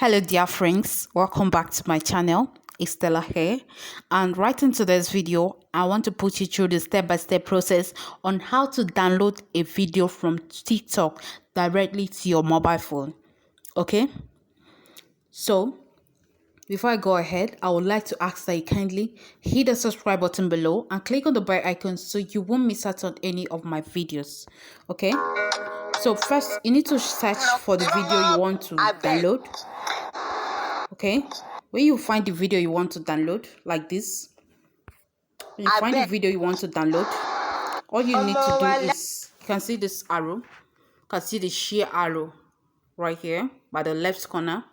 Hello dear friends, welcome back to my channel. It's Stella here, and right into this video I want to put you through the step-by-step process on how to download a video from TikTok directly to your mobile phone. Okay, so before I go ahead, I would like to ask that you kindly hit the subscribe button below and click on the bell icon so you won't miss out on any of my videos. Okay, so first you need to search for the video you want to download. Okay, when you find the video you want to download like this, when you find the video you want to download, all you need to do is, you can see this arrow, you can see the share arrow right here by the left corner,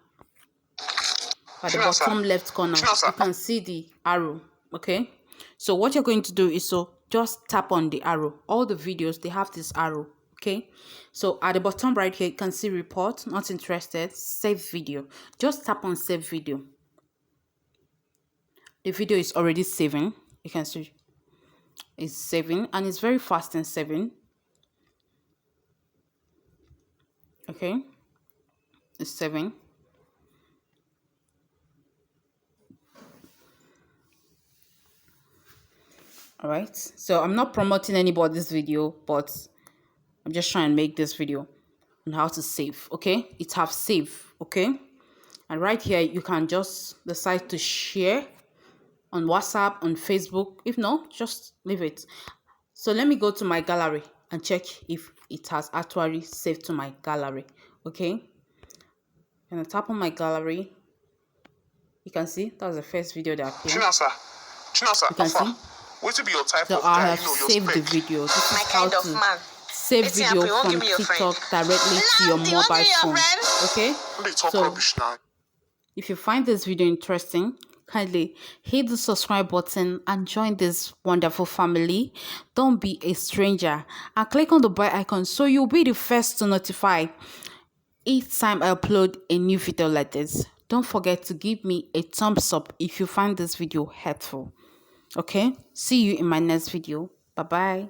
by the bottom left corner. You can see the arrow. Okay, so what you're going to do is to just tap on the arrow. All the videos, they have this arrow. Okay, so at the bottom right here you can see report, not interested, save video. Just tap on save video. The video is already saving. You can see it's saving, and it's very fast in saving. Okay, it's saving. All right, so I'm not promoting anybody's video, but I'm just trying to make this video on how to save. Okay, it have saved. Okay, and right here you can just decide to share on WhatsApp, on Facebook. If not, just leave it. So let me go to my gallery and check if it has actually saved to my gallery. Okay, and I tap on my gallery. You can see that's the first video that appeared. You can see. What to be your type So of I guy? have saved the video. This is how to save It's video happy, from give me your TikTok friend. directly to your mobile phone. Okay, They talk so rubbish now. if you find this video interesting, kindly hit the subscribe button and join this wonderful family. Don't be a stranger, and click on the bell icon so you'll be the first to notify each time I upload a new video like this. Don't forget to give me a thumbs up if you find this video helpful. Okay, see you in my next video. Bye bye.